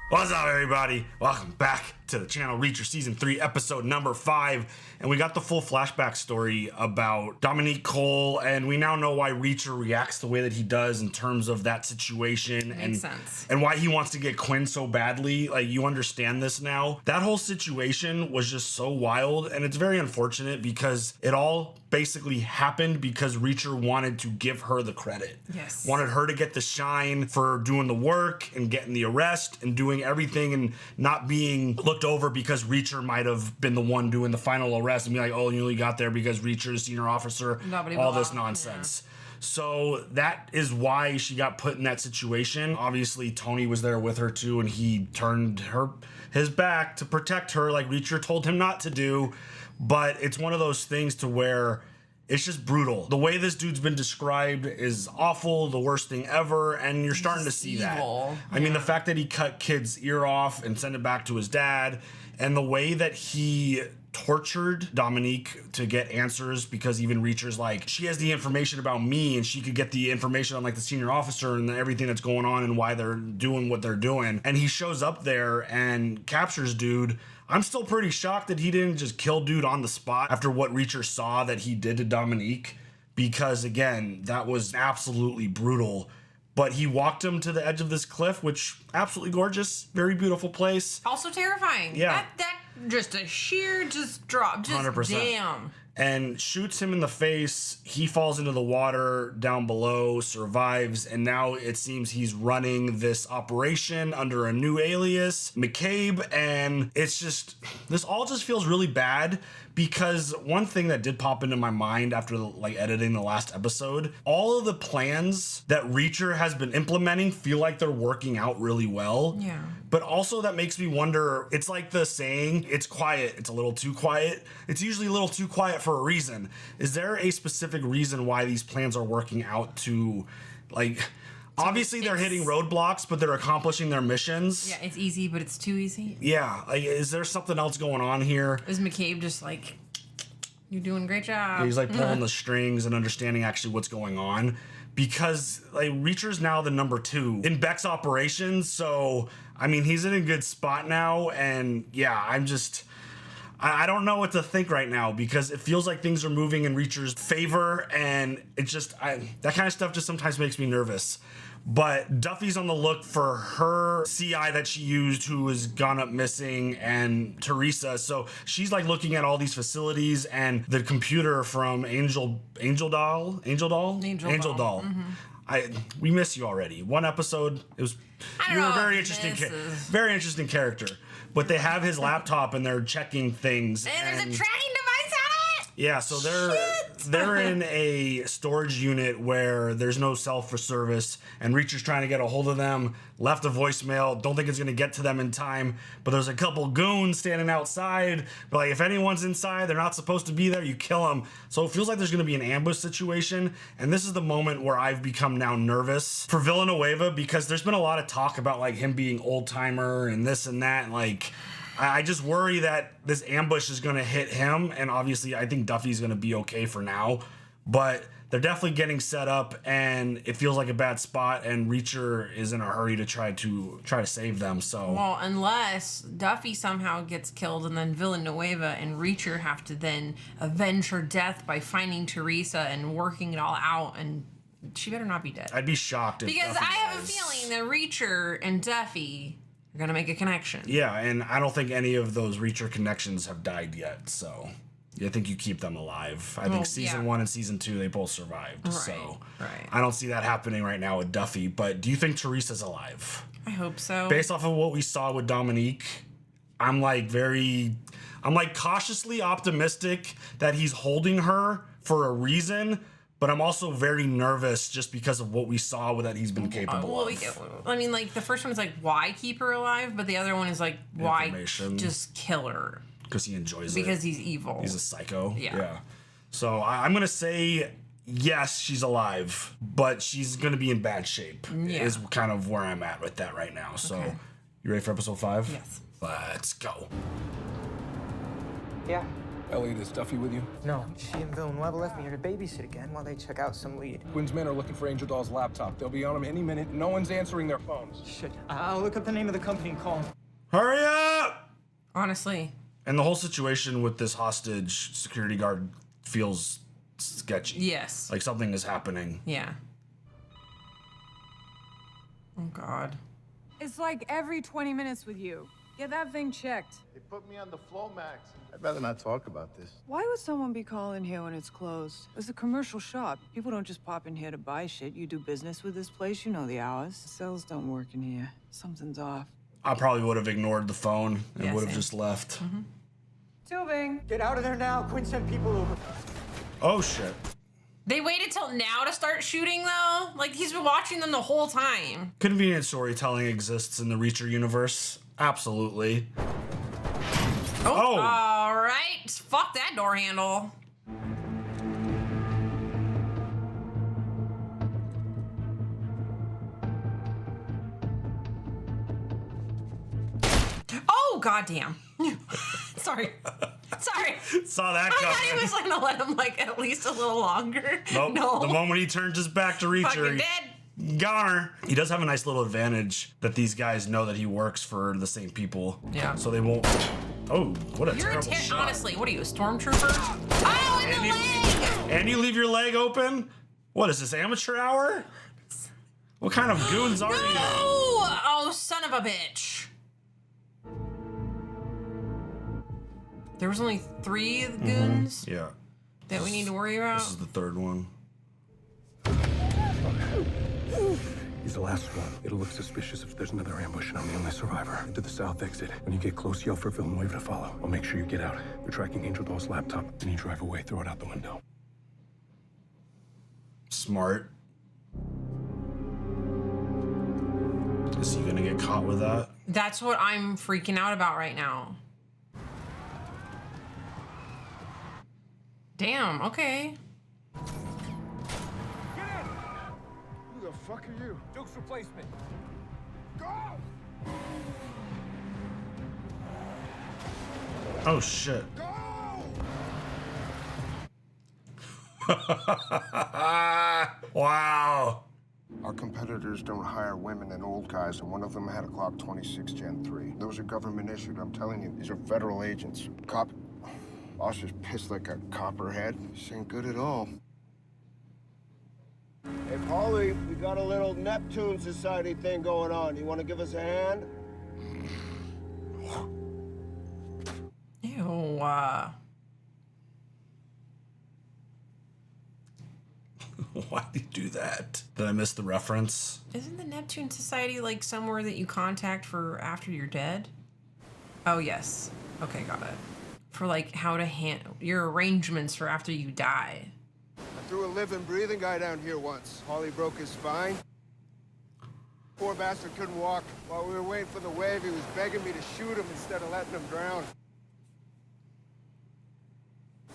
What's up, everybody? Welcome back to the channel, Reacher Season 3, Episode number 5. And we got the full flashback story about Dominique Cole, and we now know why Reacher reacts the way that he does in terms of that situation. Makes sense. And why he wants to get Quinn so badly. Like, you understand this now. That whole situation was just so wild, and it's very unfortunate because it all basically happened because Reacher wanted to give her the credit. Yes. Wanted her to get the shine for doing the work and getting the arrest and doing everything and not being looked over because Reacher might have been the one doing the final arrest and be like, oh, you only got there because Reacher is senior officer. All this nonsense. Yeah. So that is why she got put in that situation. Obviously, Tony was there with her too, and he turned his back to protect her like Reacher told him not to do. But it's one of those things to where it's just brutal. The way this dude's been described is awful, the worst thing ever, and you're starting to see evil. That. I mean, the fact that he cut kid's ear off and sent it back to his dad, and the way that he tortured Dominique to get answers, because even Reacher's like, she has the information about me and she could get the information on like the senior officer and everything that's going on and why they're doing what they're doing. And he shows up there and captures dude. I'm still pretty shocked that he didn't just kill dude on the spot after what Reacher saw that he did to Dominique, because again, that was absolutely brutal. But he walked him to the edge of this cliff, which absolutely gorgeous, very beautiful place. Also terrifying. Yeah. That just a sheer drop. Just 100%. Damn. And shoots him in the face. He falls into the water down below, survives, and now it seems he's running this operation under a new alias, McCabe, and it's just, this all just feels really bad, because one thing that did pop into my mind after like editing the last episode, all of the plans that Reacher has been implementing feel like they're working out really well. Yeah. But also that makes me wonder, it's like the saying, it's quiet, it's a little too quiet. It's usually a little too quiet for a reason. Is there a specific reason why these plans are working out to, like, obviously they're hitting roadblocks, but they're accomplishing their missions? Yeah, it's easy, but it's too easy. Yeah, like, is there something else going on here? Is McCabe just like, you're doing a great job? He's like pulling the strings and understanding actually what's going on. Because like Reacher's now the number 2 in Beck's operations, so I mean he's in a good spot now, and yeah, I don't know what to think right now, because it feels like things are moving in Reacher's favor, and it just that kind of stuff just sometimes makes me nervous. But Duffy's on the look for her CI that she used, who has gone up missing, and Teresa. So she's like looking at all these facilities and the computer from Angel Doll. Mm-hmm. We miss you already. One episode, it was you're a very interesting character. But they have his laptop and they're checking things. And there's a tracking device on it. Yeah, so they're in a storage unit where there's no cell for service, and Reacher's trying to get a hold of them, left a voicemail, don't think it's gonna get to them in time, but there's a couple goons standing outside, but like if anyone's inside, they're not supposed to be there, you kill them. So it feels like there's gonna be an ambush situation, and this is the moment where I've become now nervous for Villanueva, because there's been a lot of talk about like him being old timer and this and that, and like I just worry that this ambush is going to hit him, and obviously I think Duffy's going to be okay for now, but they're definitely getting set up, and it feels like a bad spot, and Reacher is in a hurry to try to save them. So well, unless Duffy somehow gets killed, and then Villanueva and Reacher have to then avenge her death by finding Teresa and working it all out, and she better not be dead. I'd be shocked if because Duffy I have dies. a feeling that Reacher and Duffy are gonna make a connection. Yeah, and I don't think any of those Reacher connections have died yet, so I think you keep them alive. I think season 1 and season 2, they both survived. Right, so I don't see that happening right now with Duffy. But do you think Teresa's alive? I hope so. Based off of what we saw with Dominique, I'm cautiously optimistic that he's holding her for a reason. But I'm also very nervous just because of what we saw that he's been capable of. I mean, like, the first one is like, why keep her alive? But the other one is like, why just kill her? Because he enjoys it. Because he's evil. He's a psycho. Yeah. So I'm going to say, yes, she's alive, but she's going to be in bad shape. Yeah. Is kind of where I'm at with that right now. So, you ready for episode 5? Yes. Let's go. Yeah. Elliot, is Duffy with you? No, she and Villanueva left me here to babysit again while they check out some lead. Quinn's men are looking for Angel Doll's laptop. They'll be on him any minute. No one's answering their phones. Shit, I'll look up the name of the company and call them. Hurry up! Honestly. And the whole situation with this hostage security guard feels sketchy. Yes. Like something is happening. Yeah. Oh, God. It's like every 20 minutes with you. Get that thing checked. They put me on the flow max. I'd rather not talk about this. Why would someone be calling here when it's closed? It's a commercial shop. People don't just pop in here to buy shit. You do business with this place, you know the hours. Cells don't work in here. Something's off. I probably would have ignored the phone and Yeah, would have same. just left. Tubing. Get out of there now. Quinn sent people over. Oh, shit. They waited till now to start shooting, though? Like, he's been watching them the whole time. Convenient storytelling exists in the Reacher universe. Absolutely. Oh. Oh. All right. Fuck that door handle. Oh, goddamn. Sorry. Sorry. Saw that I thought coming. he was gonna let him, like, at least a little longer. Nope. No. The moment he turns his back to Reacher, Fucking dead. goner. He does have a nice little advantage that these guys know that he works for the same people. Yeah. So they won't. Oh, what a You're terrible shot. honestly, what are you, a stormtrooper? Oh, in the leg! And you leave your leg open? What is this, amateur hour? What kind of goons are No! you? Oh, son of a bitch. There was only 3 goons Yeah. that we need to worry about. This is the third one. He's the last one. It'll look suspicious if there's another ambush and I'm the only survivor. Into the south exit. When you get close, yell for Villanueva to follow. I'll make sure you get out. They're tracking Angel Doll's laptop. When you drive away, throw it out the window. Smart. Is he gonna get caught with that? That's what I'm freaking out about right now. Damn, okay. Who the fuck are you? Duke's replacement. Go! Oh shit. Go! Wow. Our competitors don't hire women and old guys, and one of them had a Glock 26 Gen 3. Those are government issued, I'm telling you. These are federal agents. Officer's pissed like a copperhead. This ain't good at all. Hey, Paulie, we got a little Neptune Society thing going on. You want to give us a hand? Ew. Why did you do that? Did I miss the reference? Isn't the Neptune Society like somewhere that you contact for after you're dead? Oh, yes. Okay, got it. For like how to handle your arrangements for after you die. I threw a living, breathing guy down here once. Paulie broke his spine. Poor bastard couldn't walk. While we were waiting for the wave, he was begging me to shoot him instead of letting him drown.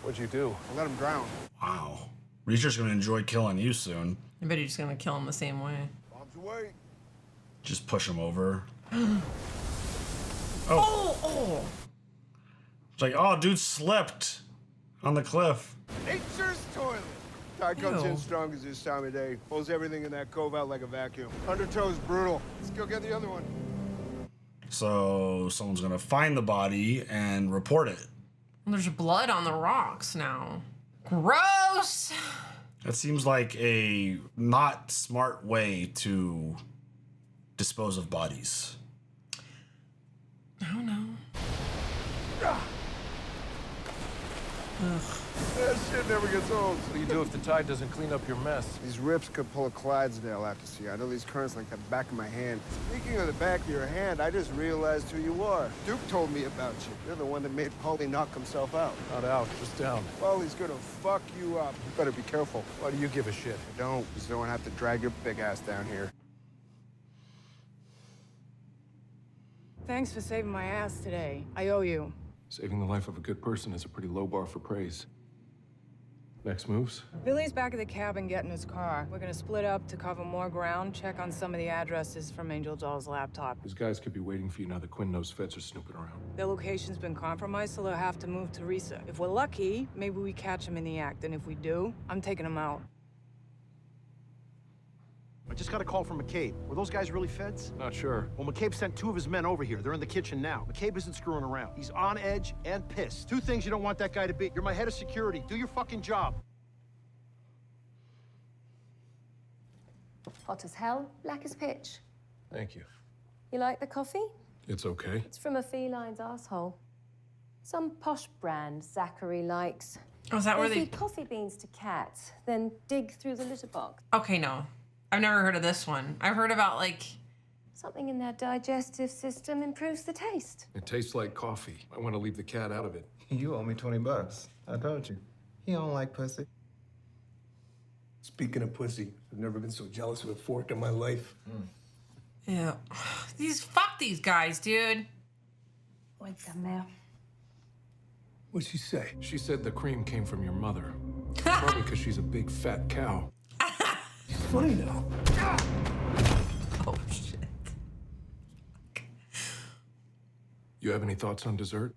What'd you do? I let him drown. Wow. Reacher's gonna enjoy killing you soon. I bet you're just gonna kill him the same way. Bombs away. Just push him over. Oh! It's like, oh, dude slipped on the cliff. Nature's toilet. Tide comes Ew. in strong as this time of day. Pulls everything in that cove out like a vacuum. Undertow's brutal. Let's go get the other one. So someone's gonna find the body and report it. There's blood on the rocks now. Gross! That seems like a not smart way to dispose of bodies. I don't know. That shit never gets old. What do you do if the tide doesn't clean up your mess? These rips could pull a Clydesdale out to sea. I know these currents like the back of my hand. Speaking of the back of your hand, I just realized who you are. Duke told me about you. You're the one that made Paulie knock himself out. Not out, just down. Paulie's gonna fuck you up. You better be careful. Why do you give a shit? I don't. Just don't have to drag your big ass down here. Thanks for saving my ass today. I owe you. Saving the life of a good person is a pretty low bar for praise. Next moves? Billy's back at the cabin getting his car. We're gonna split up to cover more ground, check on some of the addresses from Angel Doll's laptop. These guys could be waiting for you now that Quinn knows feds are snooping around. Their location's been compromised, so they'll have to move to Risa. If we're lucky, maybe we catch them in the act, and if we do, I'm taking them out. I just got a call from McCabe. Were those guys really feds? Not sure. Well, McCabe sent 2 of his men over here. They're in the kitchen now. McCabe isn't screwing around. He's on edge and pissed. 2 things you don't want that guy to be. You're my head of security. Do your fucking job. Hot as hell, black as pitch. Thank you. You like the coffee? It's okay. It's from a feline's asshole. Some posh brand Zachary likes. Oh, is that where They they... feed coffee beans to cats, then dig through the litter box. Okay, no. I've never heard of this one. I've heard about, like... Something in their digestive system improves the taste. It tastes like coffee. I want to leave the cat out of it. You owe me $20. I told you. He don't like pussy. Speaking of pussy, I've never been so jealous of a fork in my life. Yeah. Fuck these guys, dude. Wait, mère. What'd she say? She said the cream came from your mother. Probably because she's a big fat cow. She's funny now. Oh, shit. You have any thoughts on dessert?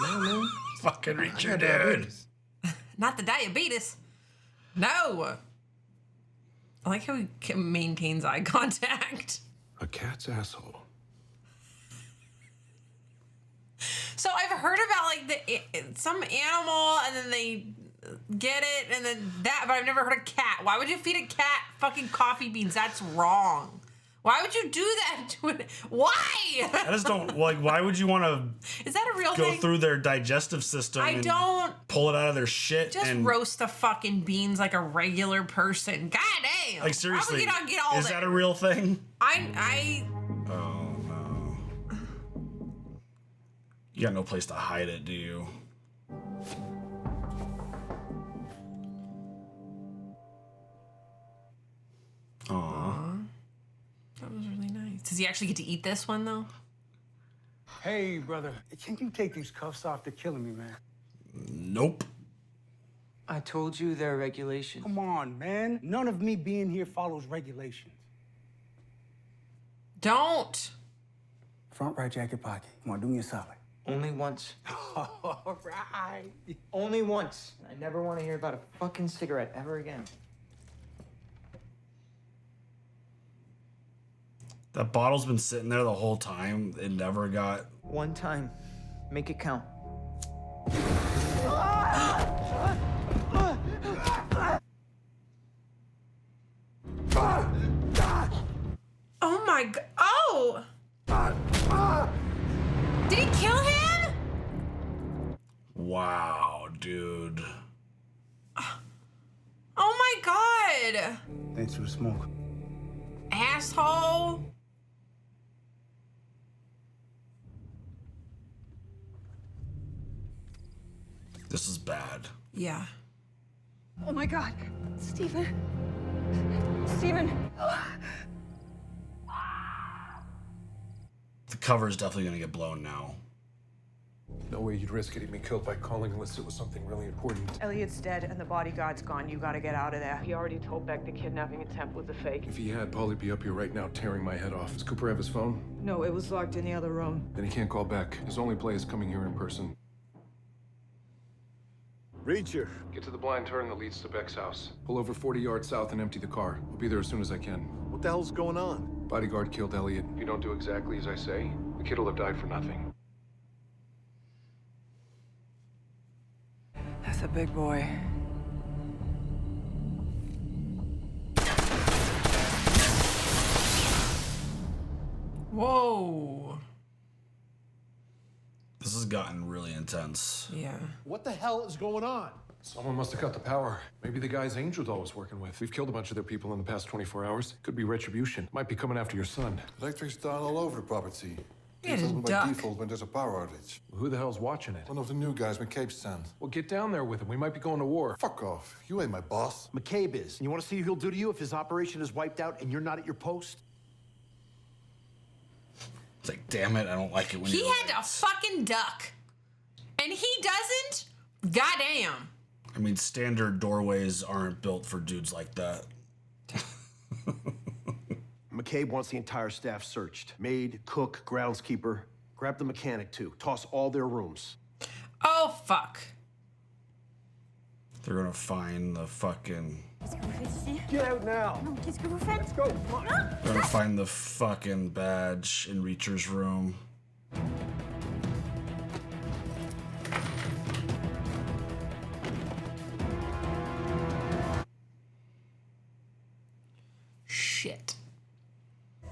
No, man. Fucking Reacher, dude. Diabetes. Not the diabetes. No. I like how he maintains eye contact. A cat's asshole. So I've heard about like some animal and then they get it and then that, but I've never heard a cat. Why would you feed a cat fucking coffee beans? That's wrong. Why would you do that to it? Why? I just don't like. Why would you want to Is that a real go thing? through their digestive system? I and don't. pull it out of their shit Just and roast the fucking beans like a regular person. God damn. like seriously. Why would you not get all is that a real thing? I Oh no. You got no place to hide it, do you? Aw. That was really nice. Does he actually get to eat this one though? Hey, brother. Can you take these cuffs off? They're killing me, man. Nope. I told you there are regulations. Come on, man. None of me being here follows regulations. Don't. Front right jacket pocket. Come on, do me a solid. Only once. All right. Only once. I never want to hear about a fucking cigarette ever again. That bottle's been sitting there the whole time. It never got. One time. Make it count. Oh my god. Oh! Did he kill him? Wow, dude. Oh my god. Thanks for the smoke. Asshole. This is bad. Yeah. Oh my God. Steven. Steven. The cover is definitely gonna get blown now. No way you'd risk getting me killed by calling unless it was something really important. Elliot's dead and the bodyguard's gone. You gotta get out of there. He already told Beck the kidnapping attempt was a fake. If he had, Paul'd be up here right now tearing my head off. Does Cooper have his phone? No, it was locked in the other room. Then he can't call back. His only play is coming here in person. Reacher. Get to the blind turn that leads to Beck's house. Pull over 40 yards south and empty the car. I'll be there as soon as I can. What the hell's going on? Bodyguard killed Elliot. If you don't do exactly as I say, the kid will have died for nothing. That's a big boy. Whoa. This has gotten really intense. Yeah. What the hell is going on? Someone must have cut the power. Maybe the guys Angel Doll was working with. We've killed a bunch of their people in the past 24 hours. Could be retribution. Might be coming after your son. Electric's down all over the property. Yeah, It's just on by duck. default when there's a power outage. Who the hell's watching it? One of the new guys McCabe sent. Well, get down there with him. We might be going to war. Fuck off. You ain't my boss. McCabe is. And you want to see what he'll do to you if his operation is wiped out and you're not at your post? It's like, damn it, I don't like it when He you're had to fucking duck. And he doesn't? Goddamn. I mean, standard doorways aren't built for dudes like that. McCabe wants the entire staff searched. Maid, cook, groundskeeper. Grab the mechanic, too. Toss all their rooms. Oh, fuck. They're gonna find the fucking... Get out now! Let's go, come on! They're gonna find the fucking badge in Reacher's room. Shit.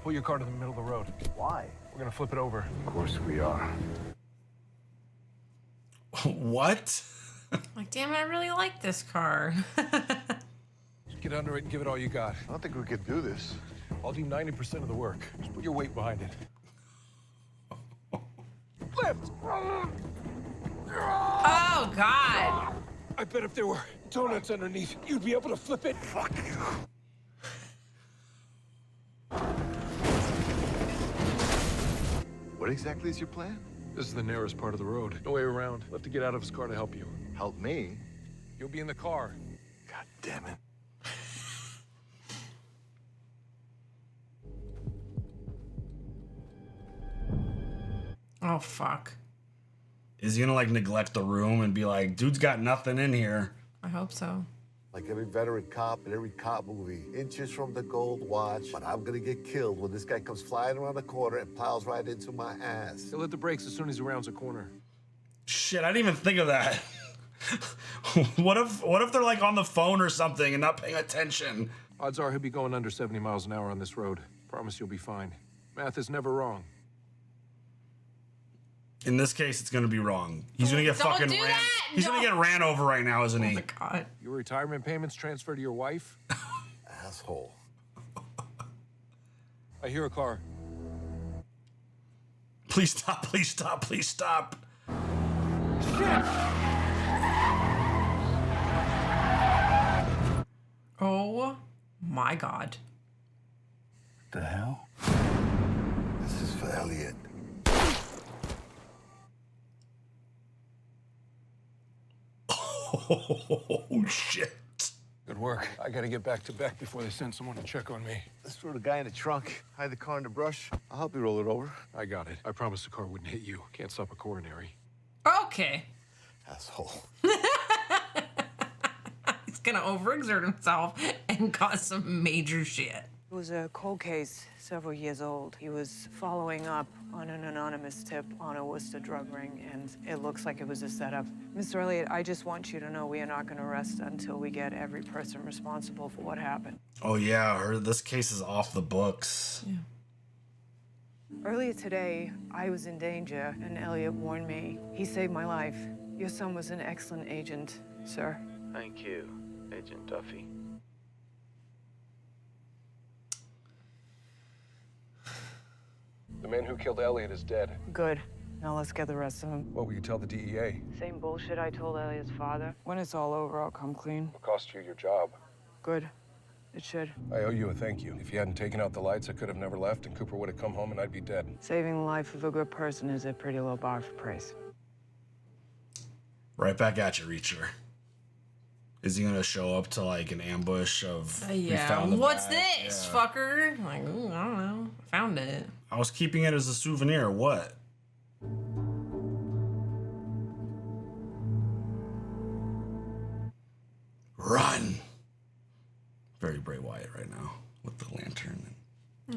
Pull your car to the middle of the road. Why? We're gonna flip it over. Of course we are. What? Like, damn it, I really like this car. Just get under it and give it all you got. I don't think we could do this. I'll do 90% of the work. Just put your weight behind it. Lift! Oh, God. I bet if there were donuts underneath, you'd be able to flip it. Fuck you. What exactly is your plan? This is the narrowest part of the road. No way around. We'll have to get out of his car to help you. Help me? You'll be in the car. God damn it. Oh, fuck. Is he gonna, like, neglect the room and be like, dude's got nothing in here? I hope so. Like every veteran cop in every cop movie, inches from the gold watch, but I'm gonna get killed when this guy comes flying around the corner and plows right into my ass. He'll hit the brakes as soon as he rounds a corner. Shit, I didn't even think of that. What if they're, like, on the phone or something and not paying attention? Odds are he'll be going under 70 miles an hour on this road. Promise you'll be fine. Math is never wrong. In this case, it's gonna be wrong. He's gonna get fucking ran. He's gonna get ran over right now, isn't he? Oh, my God. Your retirement payments transfer to your wife? Asshole. I hear a car. Please stop, please stop, please stop. Oh, my God. The hell? This is for Elliot. Oh, shit. Good work. I gotta get back to Beck before they send someone to check on me. Let's throw the guy in the trunk, hide the car in the brush. I'll help you roll it over. I got it. I promised the car wouldn't hit you. Can't stop a coronary. Okay. Asshole. He's gonna overexert himself and cause some major shit. It was a cold case several years old. He was following up on an anonymous tip on a Worcester drug ring, and it looks like it was a setup. Mr. Elliott, I just want you to know we are not going to rest until we get every person responsible for what happened. Oh, yeah, this case is off the books. Yeah. Earlier today, I was in danger, and Elliott warned me. He saved my life. Your son was an excellent agent, sir. Thank you, Agent Duffy. The man who killed Elliot is dead. Good. Now let's get the rest of them. What will you tell the DEA? Same bullshit I told Elliott's father. When it's all over, I'll come clean. It'll cost you your job. Good. It should. I owe you a thank you. If you hadn't taken out the lights, I could have never left, and Cooper would have come home and I'd be dead. Saving the life of a good person is a pretty low bar for praise. Right back at you, Reacher. Is he gonna show up to, like, an ambush of... we Yeah, found the what's bag? this, Yeah. fucker? Like, ooh, I don't know. I found it. I was keeping it as a souvenir. What? Run! Very Bray Wyatt right now with the lantern.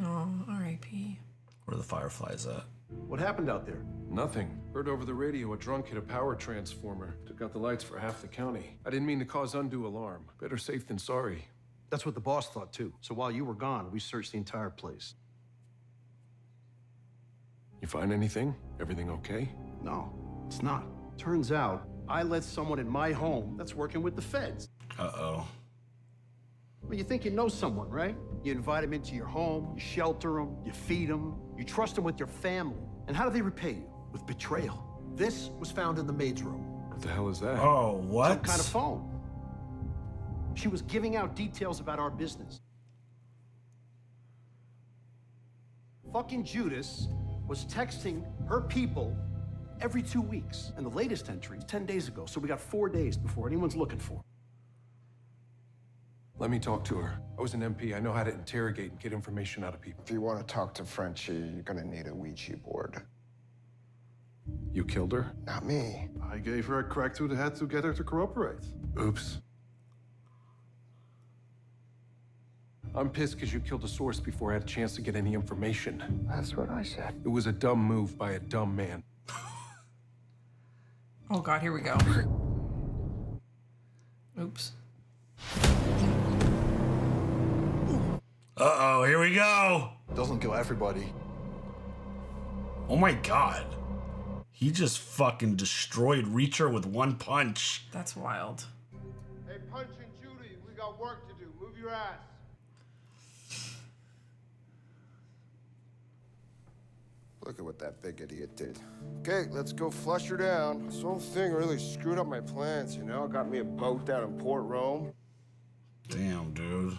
Oh, R.I.P. Where the fireflies at? What happened out there? Nothing. Heard over the radio a drunk hit a power transformer. Took out the lights for half the county. I didn't mean to cause undue alarm. Better safe than sorry. That's what the boss thought, too. So while you were gone, we searched the entire place. You find anything? Everything okay? No, it's not. Turns out, I let someone in my home that's working with the feds. Uh-oh. Well, you think you know someone, right? You invite them into your home, you shelter them, you feed them, you trust them with your family. And how do they repay you? With betrayal. This was found in the maid's room. What the hell is that? Oh, what? Some kind of phone. She was giving out details about our business. Fucking Judas was texting her people every 2 weeks. And the latest entry is 10 days ago, so we got 4 days before anyone's looking for her. Let me talk to her. I was an MP. I know how to interrogate and get information out of people. If you want to talk to Frenchie, you're gonna need a Ouija board. You killed her? Not me. I gave her a crack to the head to get her to cooperate. Oops. I'm pissed because you killed the source before I had a chance to get any information. That's what I said. It was a dumb move by a dumb man. Oh God, here we go. Oops. Uh-oh, here we go. Doesn't kill everybody. Oh my God. He just fucking destroyed Reacher with one punch. That's wild. Hey, Punch and Judy, we got work to do. Move your ass. Look at what that big idiot did. Okay, let's go flush her down. This whole thing really screwed up my plans, you know? Got me a boat down in Port Rome. Damn, dude.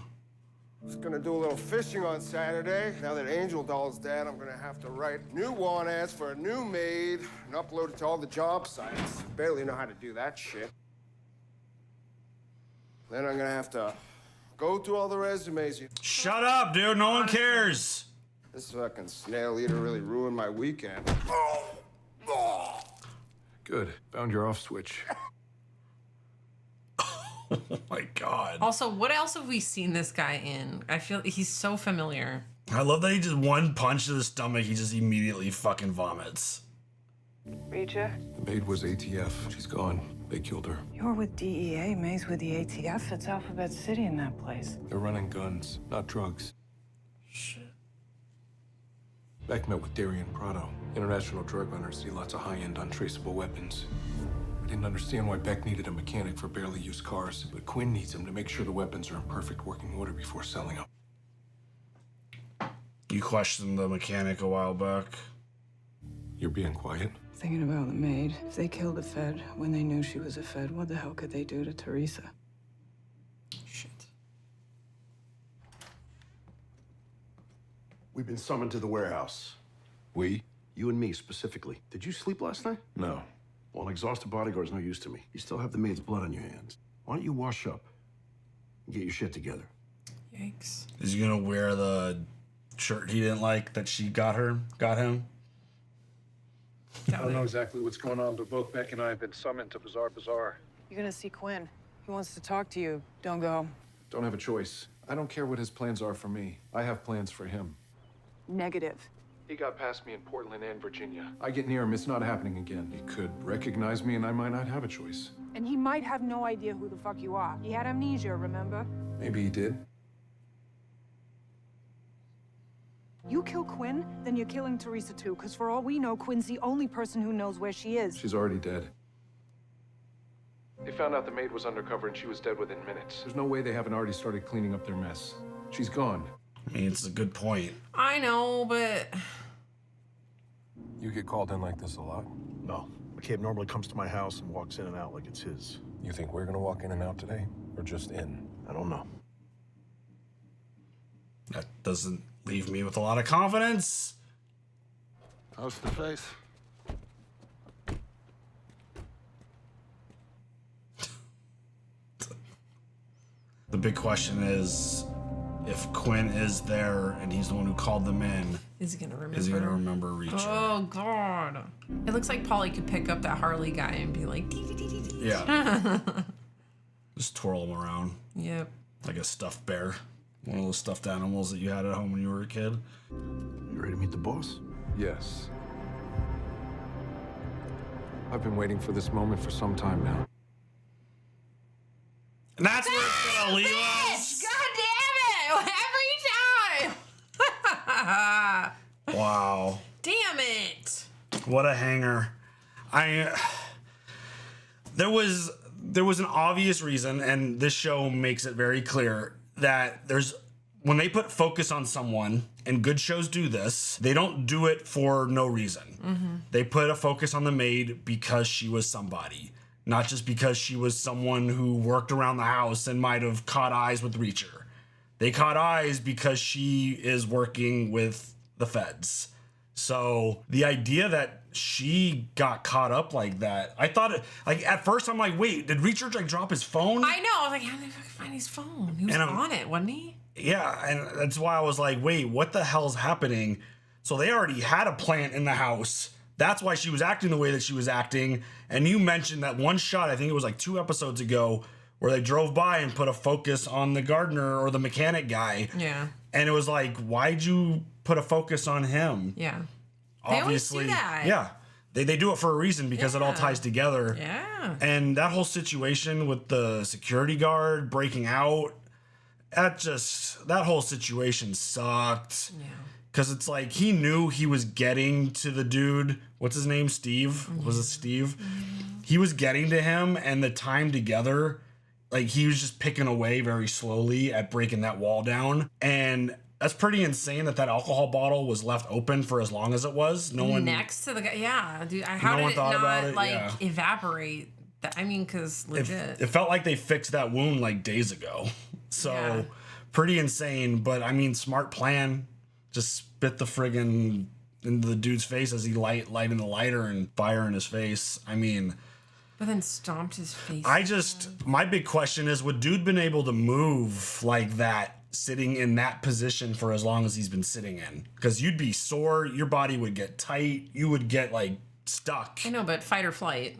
Was gonna do a little fishing on Saturday. Now that Angel Doll's dead, I'm gonna have to write new want ads for a new maid and upload it to all the job sites. Barely know how to do that shit. Then I'm gonna have to go through all the resumes. Shut up, dude. No one cares. This fucking snail eater really ruined my weekend. Good. Found your off switch. Oh my God. Also, what else have we seen this guy in? I feel he's so familiar. I love that he just one punch to the stomach, he just immediately fucking vomits. Reacher, The maid was ATF. She's gone. They killed her. you're with DEA, May's with the ATF. It's Alphabet City in that place. They're running guns, not drugs. Shit. Beck met with Darian Prado. International drug runners see lots of high-end, untraceable weapons. I didn't understand why Beck needed a mechanic for barely used cars, but Quinn needs him to make sure the weapons are in perfect working order before selling them. You questioned the mechanic a while back. You're being quiet? Thinking about the maid. If they killed a Fed when they knew she was a Fed, what the hell could they do to Teresa? Shit. We've been summoned to the warehouse. We? You and me, specifically. Did you sleep last night? No. Well, an exhausted bodyguard's no use to me. You still have the maid's blood on your hands. Why don't you wash up and get your shit together? Yikes. Is he gonna wear the shirt he didn't like that she got him? I don't know exactly what's going on, but both Beck and I have been summoned to Bazaar Bazaar. You're gonna see Quinn. He wants to talk to you. Don't go. Don't have a choice. I don't care what his plans are for me. I have plans for him. Negative. He got past me in Portland and Virginia. I get near him, it's not happening again. He could recognize me and I might not have a choice. And he might have no idea who the fuck you are. He had amnesia, remember? Maybe he did. You kill Quinn, then you're killing Teresa too, because for all we know, Quinn's the only person who knows where she is. She's already dead. They found out the maid was undercover and she was dead within minutes. There's no way they haven't already started cleaning up their mess. She's gone. I mean, it's a good point. I know, but You get called in like this a lot? No. McCabe normally comes to my house and walks in and out like it's his. You think we're gonna walk in and out today? Or just in? I don't know. That doesn't leave me with a lot of confidence. How's the face? The big question is, if Quinn is there and he's the one who called them in, is he gonna remember? is he gonna remember Reacher? Oh God! It looks like Polly could pick up that Harley guy and be like, dee, dee, dee, dee, dee. Yeah. Just twirl him around Yep. like a stuffed bear. One of those stuffed animals that you had at home when you were a kid. You ready to meet the boss? Yes. I've been waiting for this moment for some time now. And that's where it's gonna leave us. God damn it! Every time. Wow. Damn it! What a hanger. There was an obvious reason, and this show makes it very clear that when they put focus on someone, and good shows do this, they don't do it for no reason. Mm-hmm. They put a focus on the maid because she was somebody, not just because she was someone who worked around the house and might have caught eyes with Reacher. They caught eyes because she is working with the feds. So the idea that she got caught up like that, I thought it, like at first I'm like, wait, did Reacher like drop his phone? I know. I was like, how did they fucking find his phone? He was on it, wasn't he? Yeah, and that's why I was like, wait, what the hell's happening? So they already had a plant in the house. That's why she was acting the way that she was acting. And you mentioned that one shot, I think it was like 2 episodes ago, where they drove by and put a focus on the gardener or the mechanic guy. Yeah. And it was like, why'd you put a focus on him? Yeah. Obviously, they always do that. Yeah. They do it for a reason because it all ties together. Yeah. And that whole situation with the security guard breaking out, that whole situation sucked. Yeah. Because it's like he knew he was getting to the dude. What's his name? Steve? Was it Steve? He was getting to him, and the time together, like he was just picking away very slowly at breaking that wall down. And that's pretty insane that alcohol bottle was left open for as long as it was. No one next to the guy. Yeah, dude. How did it not evaporate? I mean, because legit. It felt like they fixed that wound like days ago. So pretty insane. But I mean, smart plan. Just spit the friggin' into the dude's face as he lighting the lighter and fire in his face. I mean, but then stomped his face. My big question is, would dude been able to move like that, sitting in that position for as long as he's been sitting in? Because you'd be sore, your body would get tight, you would get like stuck. I know, but fight or flight.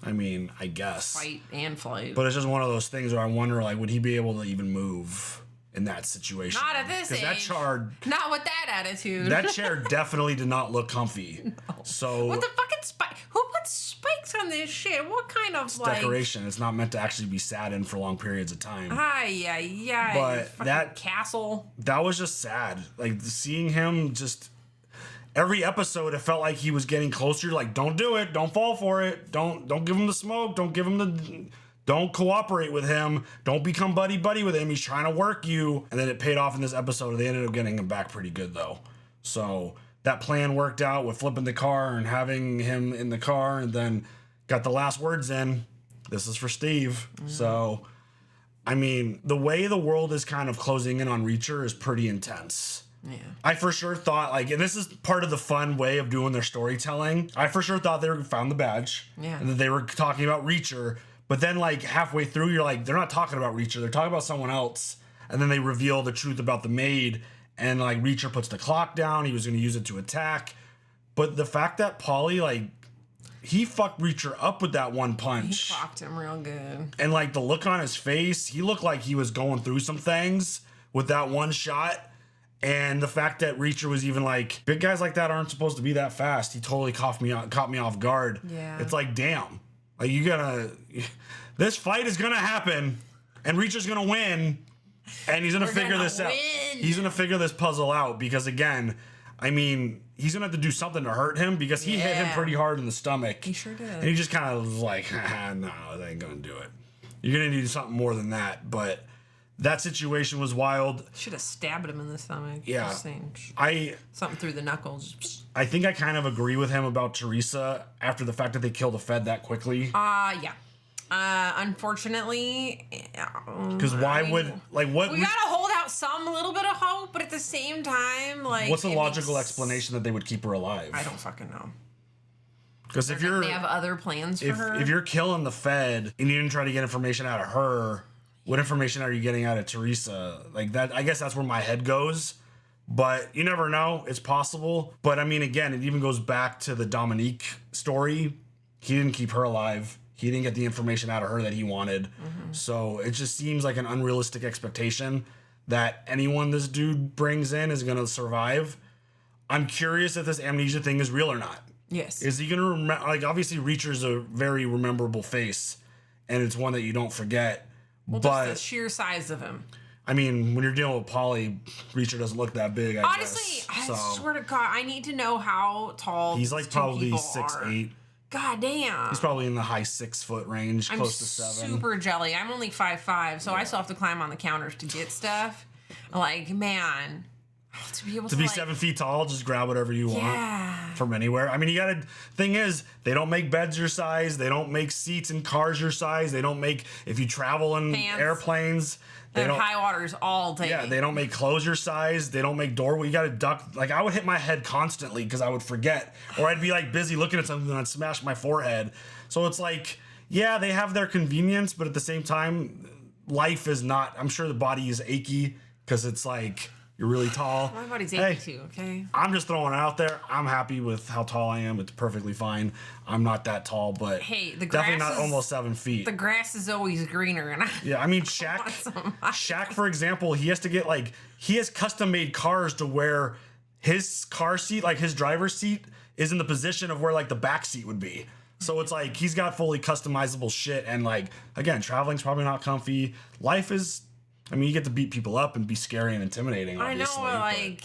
I mean, I guess. Fight and flight. But it's just one of those things where I wonder, like, would he be able to even move in that situation? Not at this age. Not with that attitude. That chair definitely did not look comfy. No. So what the fucking spike? Who puts spikes on this shit? What kind of decoration? It's not meant to actually be sat in for long periods of time. Yeah. But that castle. That was just sad. Like seeing him just every episode, it felt like he was getting closer. Like, don't do it. Don't fall for it. Don't give him the smoke. Don't cooperate with him. Don't become buddy with him. He's trying to work you. And then it paid off in this episode. They ended up getting him back pretty good, though. So that plan worked out with flipping the car and having him in the car, and then got the last words in. This is for Steve. Mm-hmm. So, I mean, the way the world is kind of closing in on Reacher is pretty intense. Yeah. I for sure thought, like, and this is part of the fun way of doing their storytelling. I for sure thought they found the badge. Yeah. And that they were talking about Reacher. But then, like, halfway through, you're like, they're not talking about Reacher. They're talking about someone else. And then they reveal the truth about the maid. And, like, Reacher puts the clock down. He was going to use it to attack. But the fact that Paulie, like, he fucked Reacher up with that one punch. He clocked him real good. And, like, the look on his face, he looked like he was going through some things with that one shot. And the fact that Reacher was even like, big guys like that aren't supposed to be that fast. He totally caught me off guard. Yeah. It's like, damn. Like, this fight is gonna happen, and Reacher's gonna win, and he's gonna figure this out. He's gonna figure this puzzle out because, again, I mean, he's gonna have to do something to hurt him because he hit him pretty hard in the stomach. He sure did. And he just kind of was like, no, that ain't gonna do it. You're gonna need something more than that. But that situation was wild. Should have stabbed him in the stomach. Yeah. Just saying. Something through the knuckles. I think I kind of agree with him about Teresa after the fact that they killed the Fed that quickly. Yeah. Unfortunately, because what we gotta hold out some little bit of hope, but at the same time, like, what's the logical explanation that they would keep her alive? I don't fucking know. Because if they have other plans for her, if you're killing the Fed and you didn't try to get information out of her, what information are you getting out of Teresa? Like that, I guess that's where my head goes. But you never know. It's possible. But I mean, again, it even goes back to the Dominique story. He didn't keep her alive. He didn't get the information out of her that he wanted. Mm-hmm. So it just seems like an unrealistic expectation that anyone this dude brings in is going to survive. I'm curious if this amnesia thing is real or not. Yes. Is he going to remember? Like, obviously, Reacher's a very rememberable face, and it's one that you don't forget. Well, but just the sheer size of him. I mean, when you're dealing with Paulie, Reacher doesn't look that big, Honestly, guess. I swear to God, I need to know how tall he's like probably 6'8". God damn. He's probably in the high 6 foot range, close to 7. I'm super jelly. I'm only 5'5", so I still have to climb on the counters to get stuff. Like, man, To be able to be 7 feet tall, just grab whatever you want from anywhere. I mean, thing is, they don't make beds your size. They don't make seats in cars your size. They don't make, if you travel in airplanes, they don't. High waters all day. Yeah, they don't make clothes your size. They don't make doorway. You got to duck. Like, I would hit my head constantly because I would forget. Or I'd be like busy looking at something and I'd smash my forehead. So it's like, yeah, they have their convenience, but at the same time, life is not. I'm sure the body is achy because it's like, you're really tall. My body's achy too, okay? I'm just throwing it out there. I'm happy with how tall I am. It's perfectly fine. I'm not that tall, but hey, the definitely grass not almost 7 feet. The grass is always greener. And I mean, Shaq, for example, he has to get he has custom made cars to where his car seat, like his driver's seat, is in the position of where the back seat would be. So it's like he's got fully customizable shit. And again, traveling's probably not comfy. Life is. I mean, you get to beat people up and be scary and intimidating, obviously. I know,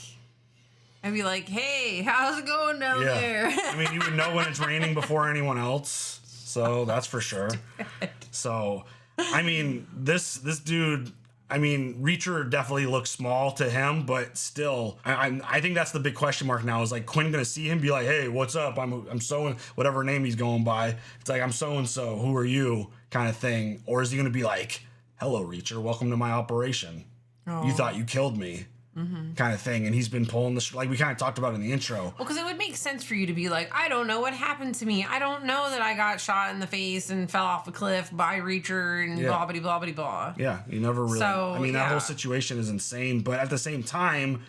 I'd be like, hey, how's it going down there? I mean, you would know when it's raining before anyone else. So that's for sure. So, I mean, this dude, I mean, Reacher definitely looks small to him, but still, I think that's the big question mark now is Quinn going to see him be like, hey, what's up? I'm so, whatever name he's going by. It's like, I'm so-and-so. Who are you? Kind of thing. Or is he going to be like, hello, Reacher, welcome to my operation. You thought you killed me, kind of thing. And he's been pulling this, like we kind of talked about in the intro. Well, because it would make sense for you to be like, I don't know what happened to me. I don't know that I got shot in the face and fell off a cliff by Reacher and blah, blah, blah, blah, blah. Yeah, you never really, So, I mean, that whole situation is insane. But at the same time,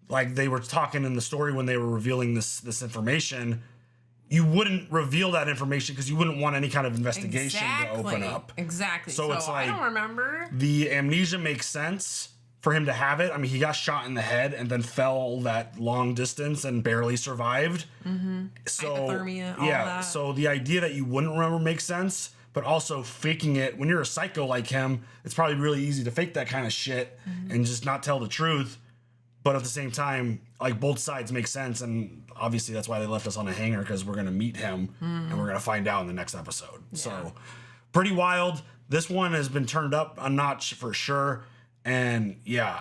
they were talking in the story when they were revealing this information, you wouldn't reveal that information because you wouldn't want any kind of investigation to open up. Exactly. So it's I don't remember. The amnesia makes sense for him to have it. I mean, he got shot in the head and then fell that long distance and barely survived. So hypothermia, all that. So the idea that you wouldn't remember makes sense, but also faking it when you're a psycho like him, it's probably really easy to fake that kind of shit and just not tell the truth. But at the same time, both sides make sense, and obviously that's why they left us on a hanger, because we're gonna meet him and we're gonna find out in the next episode. Yeah. So pretty wild. This one has been turned up a notch for sure. And yeah,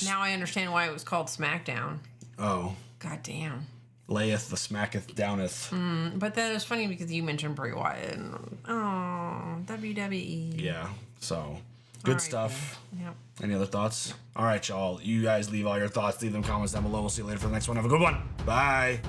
now I understand why it was called Smackdown. Oh. God damn. Layeth the smacketh downeth. But that was funny because you mentioned Bray Wyatt and WWE. Yeah. So good stuff. Yep. Any other thoughts? All right, y'all. You guys leave all your thoughts. Leave them in comments down below. We'll see you later for the next one. Have a good one. Bye.